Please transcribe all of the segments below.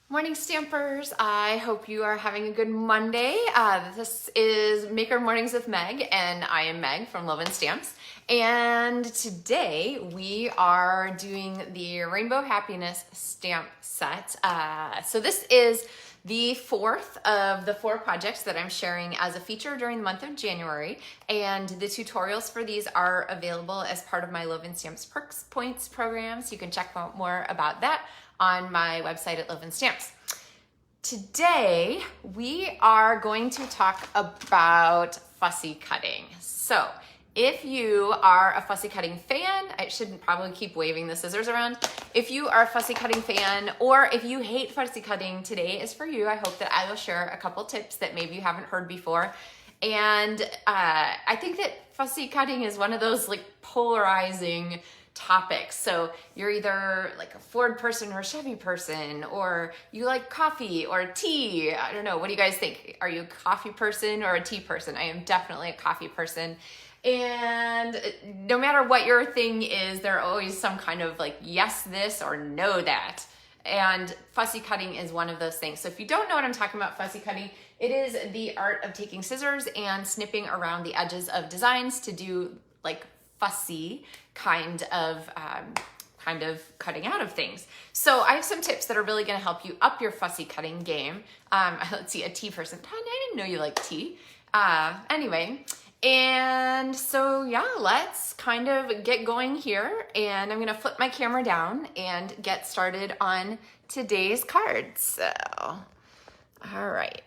Morning Stampers, I hope you are having a good Monday. This is Maker Mornings with Meg, and I am Meg from Loven Stamps. And today we are doing the Rainbow Happiness stamp set. So this is the fourth of the 4 projects that I'm sharing as a feature during the month of January. And the tutorials for these are available as part of my Loven Stamps Perks Points program. So you can check out more about that on my website at Loven Stamps. Today, we are going to talk about fussy cutting. So, if you are a fussy cutting fan, I shouldn't probably keep waving the scissors around. If you are a fussy cutting fan, or if you hate fussy cutting, today is for you. I hope that I will share a couple tips that maybe you haven't heard before. And I think that fussy cutting is one of those like polarizing topics. So you're either like a Ford person or a Chevy person, or you like coffee or tea. I don't know. What do you guys think? Are you a coffee person or a tea person? I am definitely a coffee person. And no matter what your thing is, there are always some kind of like yes this or no that. And fussy cutting is one of those things. So if you don't know what I'm talking about, fussy cutting, it is the art of taking scissors and snipping around the edges of designs to do like fussy kind of cutting out of things. So I have some tips that are really going to help you up your fussy cutting game. Let's see, a tea person. I didn't know you like tea. Anyway, and so yeah, let's kind of get going here. And I'm going to flip my camera down and get started on today's cards. So, all right,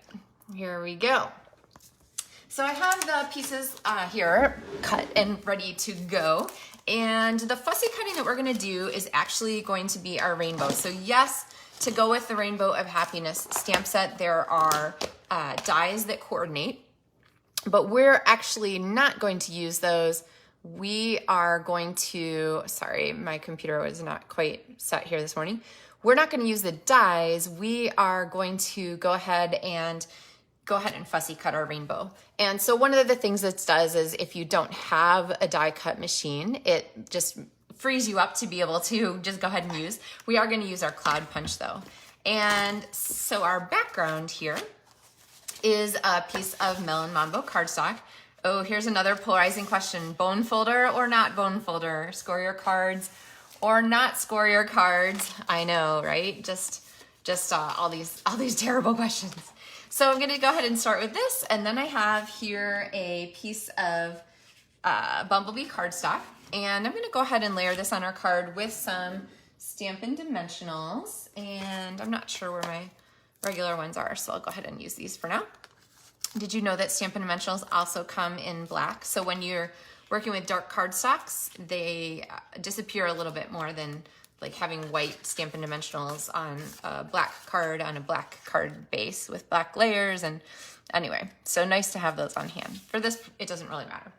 here we go. So I have the pieces here cut and ready to go. And the fussy cutting that we're gonna do is actually going to be our rainbow. So yes, to go with the Rainbow of Happiness stamp set, there are dies that coordinate, but we're actually not going to use those. We are going to, sorry, my computer was not quite set here this morning. We're not gonna use the dies. We are going to go ahead and fussy cut our rainbow. And so one of the things this does is if you don't have a die cut machine, it just frees you up to be able to just go ahead and use. We are going to use our cloud punch though. And so our background here is a piece of Melon Mambo cardstock. Oh, here's another polarizing question. Bone folder or not bone folder? Score your cards or not score your cards? I know, right? Just all these terrible questions. So I'm going to go ahead and start with this, and then I have here a piece of Bumblebee cardstock, and I'm going to go ahead and layer this on our card with some Stampin' Dimensionals, and I'm not sure where my regular ones are, so I'll go ahead and use these for now. Did you know that Stampin' Dimensionals also come in black? So when you're working with dark cardstocks, they disappear a little bit more than like having white Stampin' Dimensionals on a black card on a black card base with black layers. And anyway, so nice to have those on hand. For this, it doesn't really matter.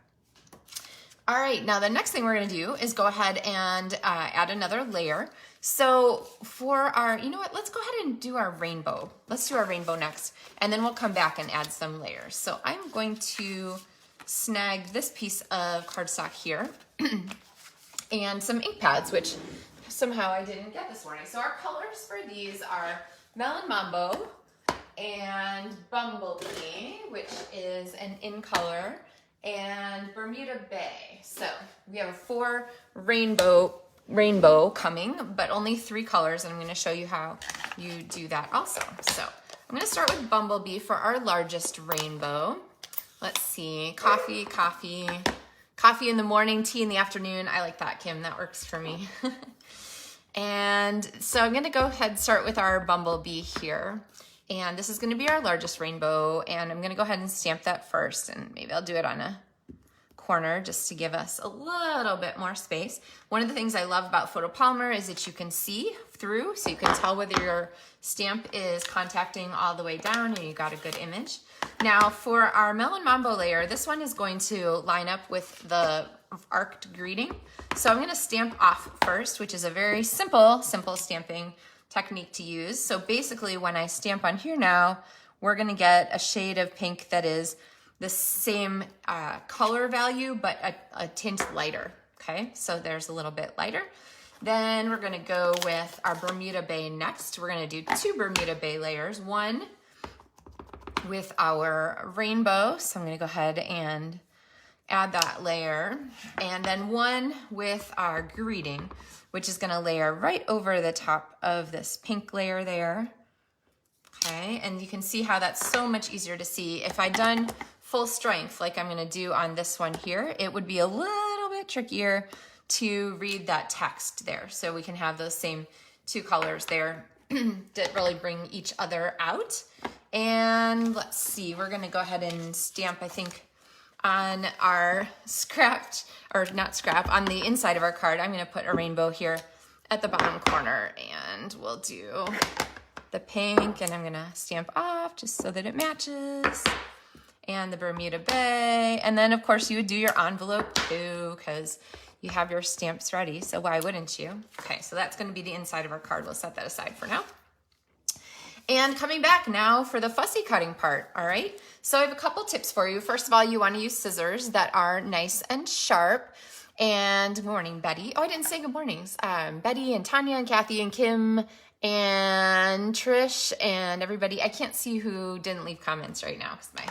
All right, now the next thing we're gonna do is go ahead and add another layer. So for our, you know what, let's go ahead and do our rainbow. Let's do our rainbow next, and then we'll come back and add some layers. So I'm going to snag this piece of cardstock here and some ink pads, which somehow I didn't get this morning. So our colors for these are Melon Mambo and Bumblebee, which is an in color, and Bermuda Bay. So we have a 4 rainbow coming, but only 3 colors, and I'm going to show you how you do that also. So I'm going to start with Bumblebee for our largest rainbow. Let's see, coffee in the morning, tea in the afternoon. I like that, Kim. That works for me. And so I'm going to go ahead and start with our Bumblebee here. And this is going to be our largest rainbow. And I'm going to go ahead and stamp that first. And maybe I'll do it on a corner just to give us a little bit more space. One of the things I love about photopolymer is that you can see through. So you can tell whether your stamp is contacting all the way down and you got a good image. Now for our Melon Mambo layer, this one is going to line up with the arced greeting. So I'm going to stamp off first, which is a very simple stamping technique to use. So basically when I stamp on here now, we're going to get a shade of pink that is the same color value, but a tint lighter. Okay, so there's a little bit lighter. Then we're gonna go with our Bermuda Bay next. We're gonna do 2 Bermuda Bay layers, one with our rainbow. So I'm gonna go ahead and add that layer. And then one with our greeting, which is gonna layer right over the top of this pink layer there. Okay, and you can see how that's so much easier to see. If I'd done full strength like I'm gonna do on this one here, it would be a little bit trickier to read that text there. So we can have those same 2 colors there that really bring each other out. And let's see, we're gonna go ahead and stamp, I think, on our scrapped, or not scrap, on the inside of our card. I'm gonna put a rainbow here at the bottom corner, and we'll do the pink, and I'm gonna stamp off just so that it matches. And the Bermuda Bay. And then of course you would do your envelope too, because you have your stamps ready, so why wouldn't you? Okay, so that's gonna be the inside of our card. We'll set that aside for now. And coming back now for the fussy cutting part, all right? So I have a couple tips for you. First of all, you wanna use scissors that are nice and sharp. And good morning, Betty. Oh, I didn't say good mornings. Betty and Tanya and Kathy and Kim and Trish and everybody. I can't see who didn't leave comments right now because my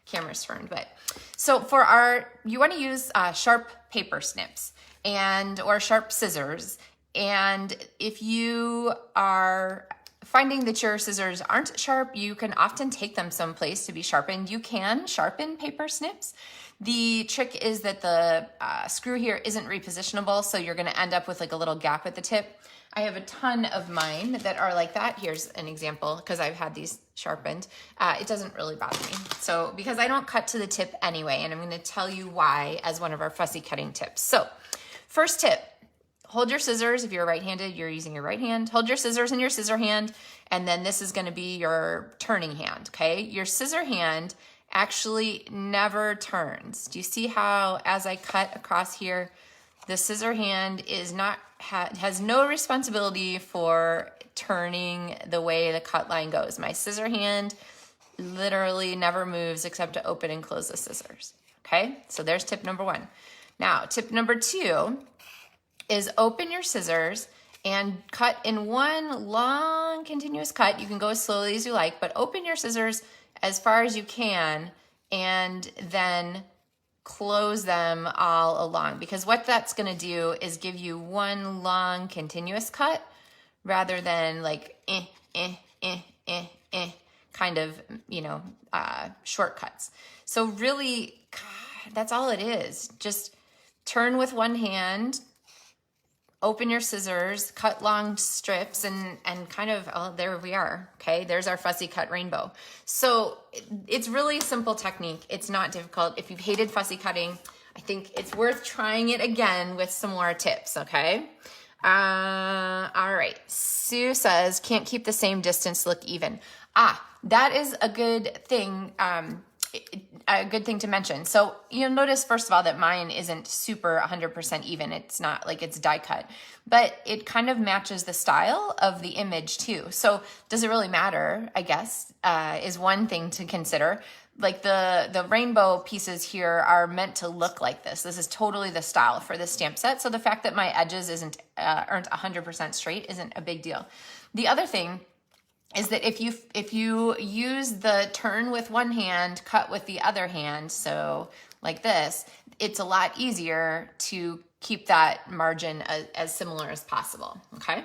camera's turned. But so for you want to use sharp paper snips or sharp scissors. And if you are finding that your scissors aren't sharp, you can often take them someplace to be sharpened. You can sharpen paper snips. The trick is that the screw here isn't repositionable, so you're gonna end up with like a little gap at the tip. I have a ton of mine that are like that. Here's an example, because I've had these sharpened. It doesn't really bother me. So, because I don't cut to the tip anyway, and I'm gonna tell you why as one of our fussy cutting tips. So, first tip, hold your scissors. If you're right-handed, you're using your right hand. Hold your scissors in your scissor hand, and then this is gonna be your turning hand, okay? Your scissor hand actually never turns. Do you see how as I cut across here, the scissor hand has no responsibility for turning the way the cut line goes. My scissor hand literally never moves except to open and close the scissors, okay? So there's tip number 1. Now, tip number 2 is open your scissors and cut in one long continuous cut. You can go as slowly as you like, but open your scissors as far as you can and then close them all along, because what that's going to do is give you one long continuous cut rather than like kind of, shortcuts. So really, God, that's all it is. Just turn with one hand, open your scissors, cut long strips, and kind of, oh, there we are. Okay, there's our fussy cut rainbow. So it's really a simple technique. It's not difficult. If you've hated fussy cutting, I think it's worth trying it again with some more tips, okay? All right, Sue says, can't keep the same distance, look even. That is a good thing. A good thing to mention. So you'll notice, first of all, that mine isn't super 100% even. It's not like it's die cut, but it kind of matches the style of the image too. So does it really matter, I guess, is one thing to consider. Like the rainbow pieces here are meant to look like this. This is totally the style for this stamp set. So the fact that my edges aren't 100% straight isn't a big deal. The other thing is that if you use the turn with one hand, cut with the other hand, so like this, it's a lot easier to keep that margin as similar as possible, okay?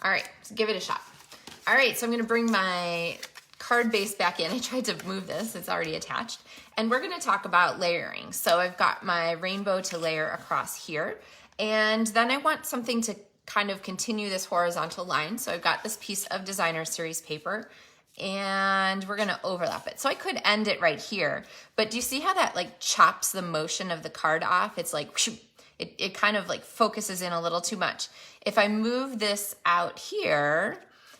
All right, so give it a shot. All right, so I'm gonna bring my card base back in. I tried to move this, it's already attached. And we're gonna talk about layering. So I've got my rainbow to layer across here, and then I want something to kind of continue this horizontal line. So I've got this piece of designer series paper and we're gonna overlap it. So I could end it right here, but do you see how that like chops the motion of the card off? It's like, it kind of like focuses in a little too much. If I move this out here,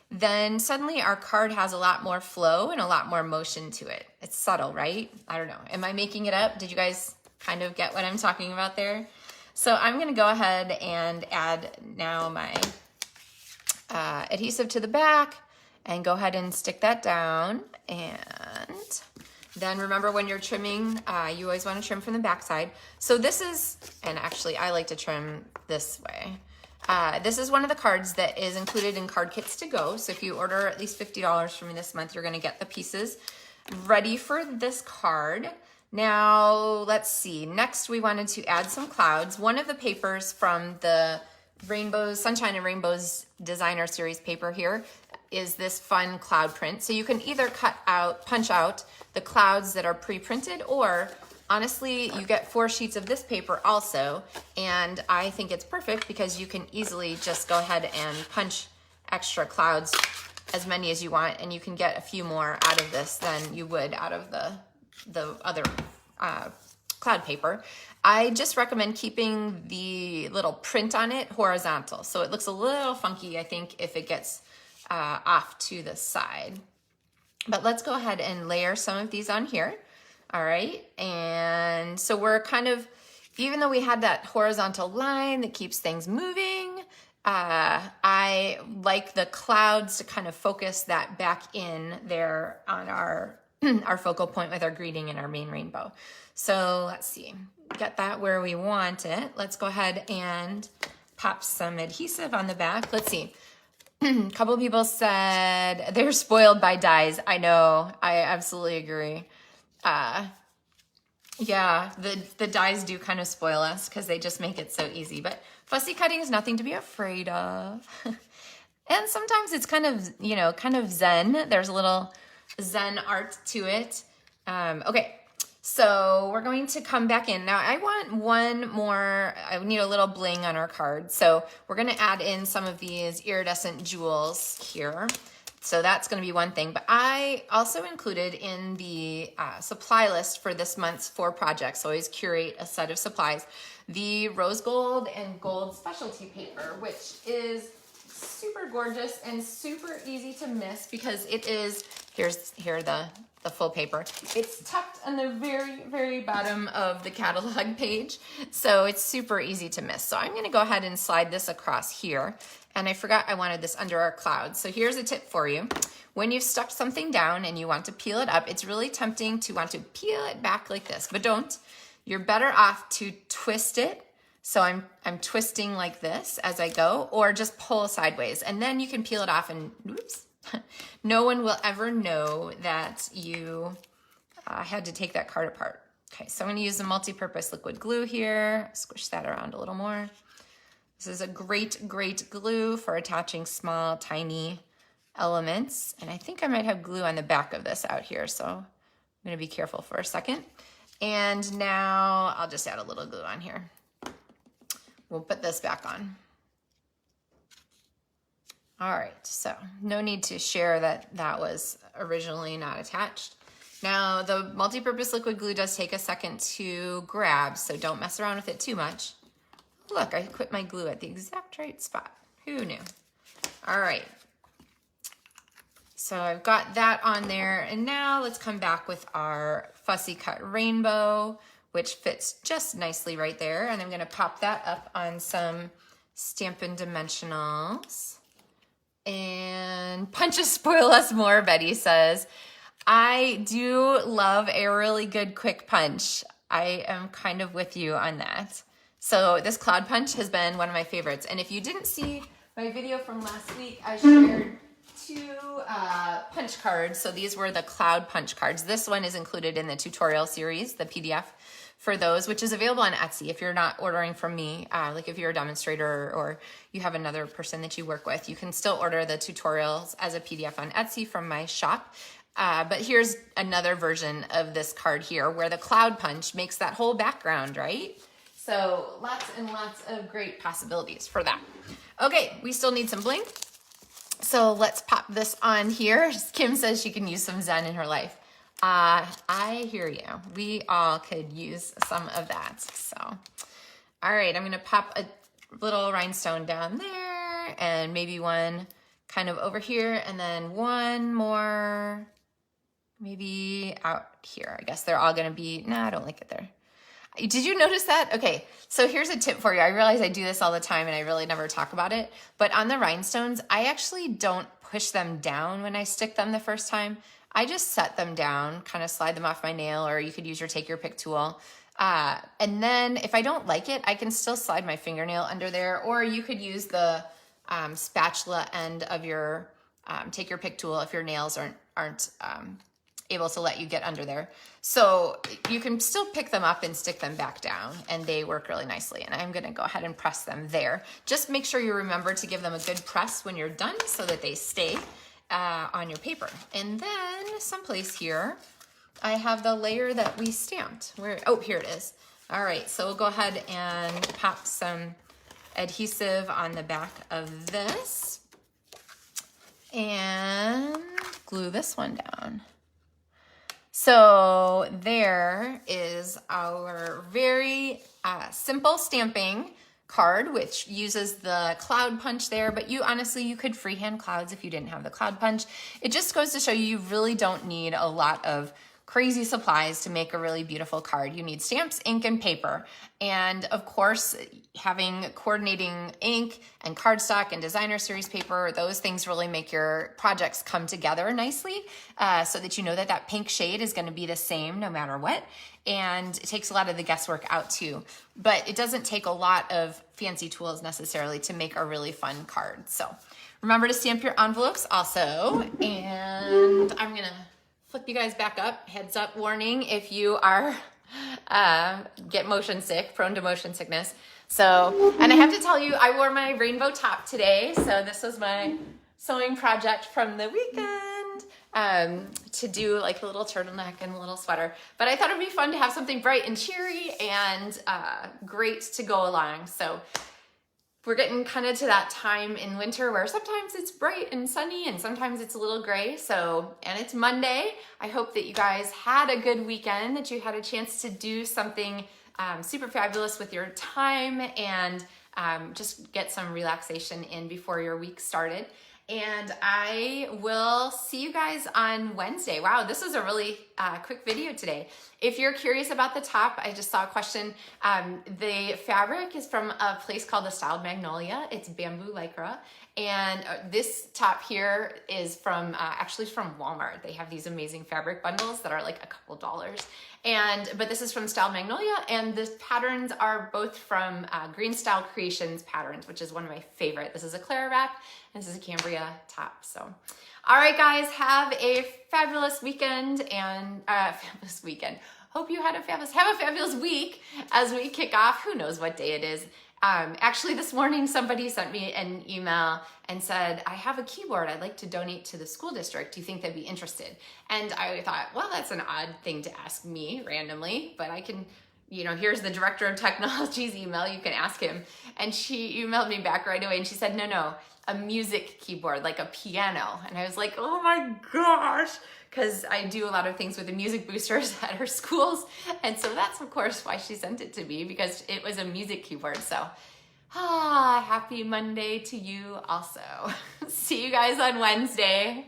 then suddenly our card has a lot more flow and a lot more motion to it. It's subtle, right? I don't know. Am I making it up? Did you guys kind of get what I'm talking about there? So I'm gonna go ahead and add now my adhesive to the back and go ahead and stick that down. And then remember, when you're trimming, you always wanna trim from the back side. So this is, and actually I like to trim this way. This is one of the cards that is included in Card Kits to Go. So if you order at least $50 from me this month, you're gonna get the pieces ready for this card. Now, let's see. Next, we wanted to add some clouds. One of the papers from the Rainbows, Sunshine and Rainbows Designer Series paper here is this fun cloud print. So you can either punch out the clouds that are pre-printed, or honestly, you get 4 sheets of this paper also, and I think it's perfect because you can easily just go ahead and punch extra clouds, as many as you want, and you can get a few more out of this than you would out of the other cloud paper. I just recommend keeping the little print on it horizontal, so it looks a little funky, I think, if it gets off to the side. But let's go ahead and layer some of these on here. All right, and so we're kind of, even though we had that horizontal line that keeps things moving, I like the clouds to kind of focus that back in there on our focal point with our greeting and our main rainbow. So let's see, get that where we want it. Let's go ahead and pop some adhesive on the back. Let's see. A couple people said they're spoiled by dyes. I know, I absolutely agree. Yeah, the dyes do kind of spoil us because they just make it so easy, but fussy cutting is nothing to be afraid of. And sometimes it's kind of, you know, kind of zen. There's a little zen art to it. Okay, so we're going to come back in. Now I want one more, I need a little bling on our card. So we're gonna add in some of these iridescent jewels here. So that's going to be one thing, but I also included in the supply list for this month's 4 projects, always curate a set of supplies, the rose gold and gold specialty paper, which is super gorgeous and super easy to miss because it is, here the full paper. It's tucked on the very, very bottom of the catalog page, so it's super easy to miss. So I'm going to go ahead and slide this across here. And I forgot I wanted this under our clouds. So here's a tip for you. When you've stuck something down and you want to peel it up, it's really tempting to want to peel it back like this, but don't. You're better off to twist it. So I'm twisting like this as I go, or just pull sideways, and then you can peel it off and oops. No one will ever know that you had to take that card apart. Okay, so I'm gonna use the multi-purpose liquid glue here. Squish that around a little more. This is a great, great glue for attaching small, tiny elements. And I think I might have glue on the back of this out here, so I'm gonna be careful for a second. And now I'll just add a little glue on here. We'll put this back on. All right, so no need to share that that was originally not attached. Now the multi-purpose liquid glue does take a second to grab, so don't mess around with it too much. Look, I put my glue at the exact right spot. Who knew? All right. So I've got that on there, and now let's come back with our fussy cut rainbow, which fits just nicely right there. And I'm gonna pop that up on some Stampin' dimensionals. And punches spoil us more, Betty says. I do love a really good quick punch. I am kind of with you on that. So this cloud punch has been one of my favorites. And if you didn't see my video from last week, I shared 2 punch cards. So these were the cloud punch cards. This one is included in the tutorial series, the PDF for those, which is available on Etsy if you're not ordering from me. Like if you're a demonstrator or you have another person that you work with, you can still order the tutorials as a PDF on Etsy from my shop. But here's another version of this card here where the cloud punch makes that whole background, right? So lots and lots of great possibilities for that. Okay, we still need some bling. So let's pop this on here. Kim says she can use some Zen in her life. I hear you. We all could use some of that. So, all right, I'm gonna pop a little rhinestone down there and maybe one kind of over here and then one more maybe out here. I guess they're all gonna be, no, I don't like it there. Did you notice that? Okay, so here's a tip for you. I realize I do this all the time and I really never talk about it, but on the rhinestones, I actually don't push them down when I stick them the first time. I just set them down, kind of slide them off my nail, or you could use your take your pick tool. And then if I don't like it, I can still slide my fingernail under there, or you could use the spatula end of your, take your pick tool if your nails aren't able to let you get under there. So you can still pick them up and stick them back down, and they work really nicely. And I'm gonna go ahead and press them there. Just make sure you remember to give them a good press when you're done so that they stay on your paper. And then someplace here, I have the layer that we stamped. Oh, here it is. All right, so we'll go ahead and pop some adhesive on the back of this and glue this one down. So there is our very simple stamping card, which uses the cloud punch there, but you could freehand clouds if you didn't have the cloud punch. It just goes to show you really don't need a lot of crazy supplies to make a really beautiful card. You need stamps, ink, and paper. And of course, having coordinating ink and cardstock and designer series paper, those things really make your projects come together nicely, so that you know that that pink shade is going to be the same no matter what. And it takes a lot of the guesswork out too. But it doesn't take a lot of fancy tools necessarily to make a really fun card. So remember to stamp your envelopes also. And I'm going to flip you guys back up. Heads up warning if you are get motion sick, prone to motion sickness. So, and I have to tell you, I wore my rainbow top today. So this was my sewing project from the weekend, to do like a little turtleneck and a little sweater. But I thought it'd be fun to have something bright and cheery and great to go along. So we're getting kind of to that time in winter where sometimes it's bright and sunny and sometimes it's a little gray. So, and it's Monday. I hope that you guys had a good weekend, that you had a chance to do something super fabulous with your time and just get some relaxation in before your week started. And I will see you guys on Wednesday. Wow, this was a really quick video today. If you're curious about the top, I just saw a question. The fabric is from a place called the Styled Magnolia. It's bamboo lycra. And this top here is from, actually from Walmart. They have these amazing fabric bundles that are like a couple dollars. But this is from Styled Magnolia, and the patterns are both from Green Style Creations patterns, which is one of my favorite. This is a Clara wrap, and this is a Cambria top. So, all right, guys, have a fabulous weekend and fabulous weekend. Hope you had a fabulous week as we kick off. Who knows what day it is? Actually, this morning, somebody sent me an email and said, I have a keyboard I'd like to donate to the school district. Do you think they'd be interested? And I thought, well, that's an odd thing to ask me randomly, but I can, here's the director of technology's email. You can ask him. And she emailed me back right away and she said, no, a music keyboard, like a piano. And I was like, oh my gosh, because I do a lot of things with the music boosters at her schools. And so that's, of course, why she sent it to me, because it was a music keyboard. So, happy Monday to you also. See you guys on Wednesday.